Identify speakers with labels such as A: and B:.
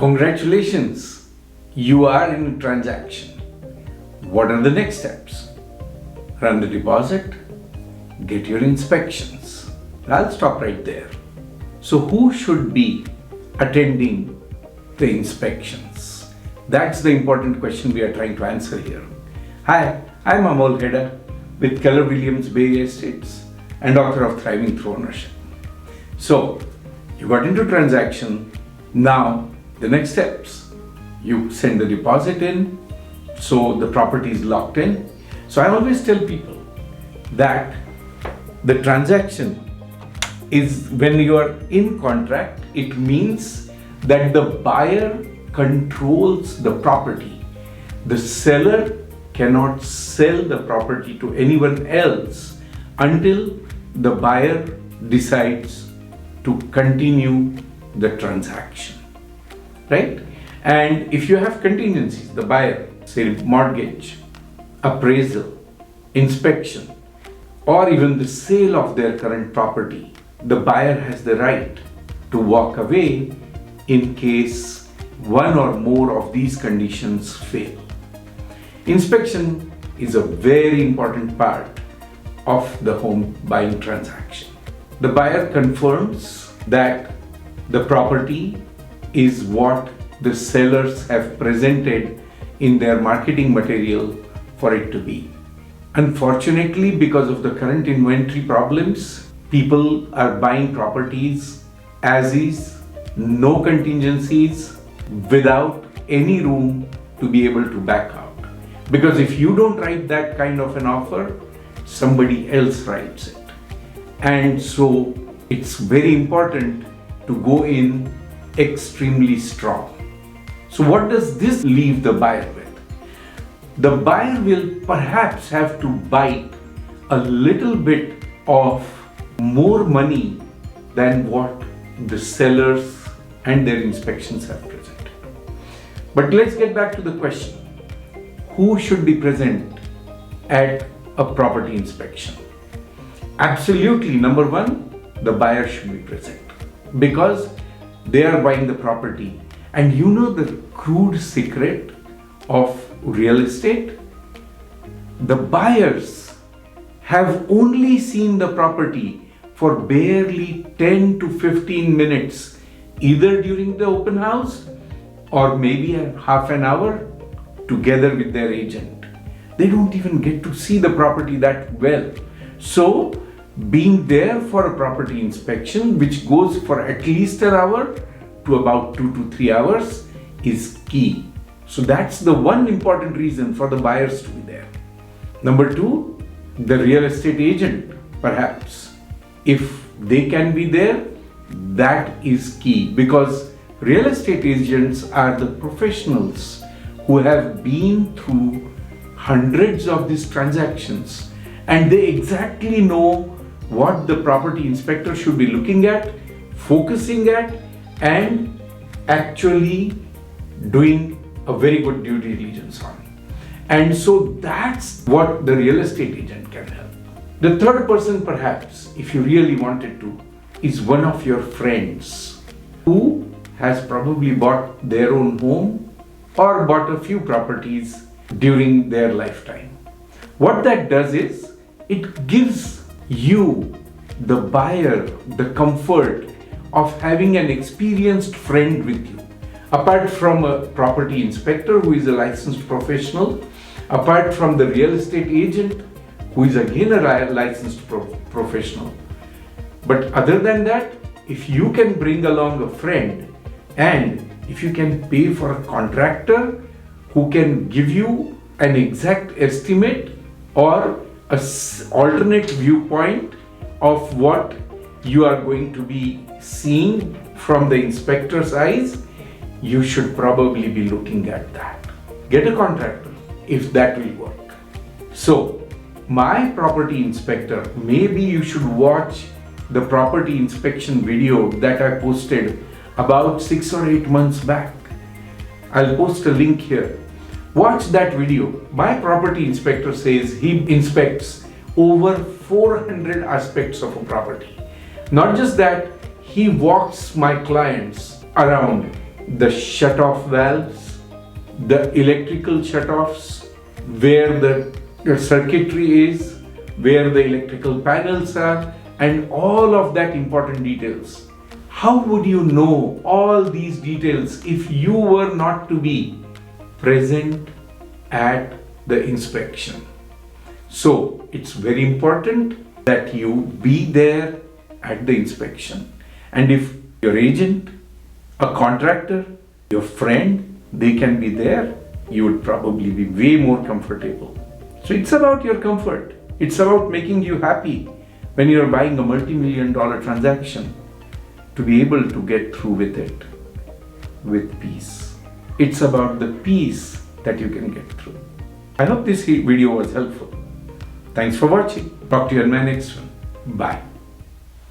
A: Congratulations, you are in a transaction. What are the next steps? Run the deposit, get your inspections. I'll stop right there. So who should be attending the inspections? That's the important question we are trying to answer here. Hi, I'm Amol Heda with Keller Williams Bay Estates and author of Thriving Through Ownership. So you got into transaction. Now the next steps, you send the deposit in, so the property is locked in. So I always tell people that the transaction is when you are in contract, it means that the buyer controls the property. The seller cannot sell the property to anyone else until the buyer decides to continue the transaction. Right? And if you have contingencies, the buyer, say mortgage, appraisal, inspection, or even the sale of their current property, the buyer has the right to walk away in case one or more of these conditions fail. Inspection is a very important part of the home buying transaction. The buyer confirms that the property is what the sellers have presented in their marketing material for it to be. Unfortunately, because of the current inventory problems, people are buying properties as is, no contingencies, without any room to be able to back out. Because if you don't write that kind of an offer, somebody else writes it. And so it's very important to go in extremely strong. So what does this leave the buyer with? The buyer will perhaps have to bite a little bit of more money than what the sellers and their inspections have presented. But let's get back to the question. Who should be present at a property inspection? Absolutely, number one, the buyer should be present because they are buying the property. And you know the crude secret of real estate? The buyers have only seen the property for barely 10 to 15 minutes, either during the open house or maybe a half an hour together with their agent. They don't even get to see the property that well. So being there for a property inspection, which goes for at least an hour to about 2 to 3 hours, is key. So that's the one important reason for the buyers to be there. Number two, the real estate agent, perhaps. If they can be there, that is key because real estate agents are the professionals who have been through hundreds of these transactions and they exactly know what the property inspector should be looking at, focusing at, and actually doing a very good due diligence on. And so that's what the real estate agent can help. The third person, perhaps, if you really wanted to, is one of your friends who has probably bought their own home or bought a few properties during their lifetime. What that does is it gives you, the buyer, the comfort of having an experienced friend with you. Apart from a property inspector who is a licensed professional, apart from the real estate agent who is again a licensed professional. But other than that, if you can bring along a friend and if you can pay for a contractor who can give you an exact estimate or an alternate viewpoint of what you are going to be seeing from the inspector's eyes, you should probably be looking at that. Get a contractor if that will work. So, my property inspector, maybe you should watch the property inspection video that I posted about 6 or 8 months back. I'll post a link here. Watch that video. My property inspector says he inspects over 400 aspects of a property. Not just that, he walks my clients around the shut-off valves, the electrical shut-offs, where the circuitry is, where the electrical panels are, and all of that important details. How would you know all these details if you were not to be present at the inspection? So it's very important that you be there at the inspection. And if your agent, a contractor, your friend, they can be there, you would probably be way more comfortable. So it's about your comfort. It's about making you happy when you're buying a multi-million-dollar transaction, to be able to get through with it with peace. It's about the peace that you can get through. I hope this video was helpful. Thanks for watching. Talk to you in my next one. Bye.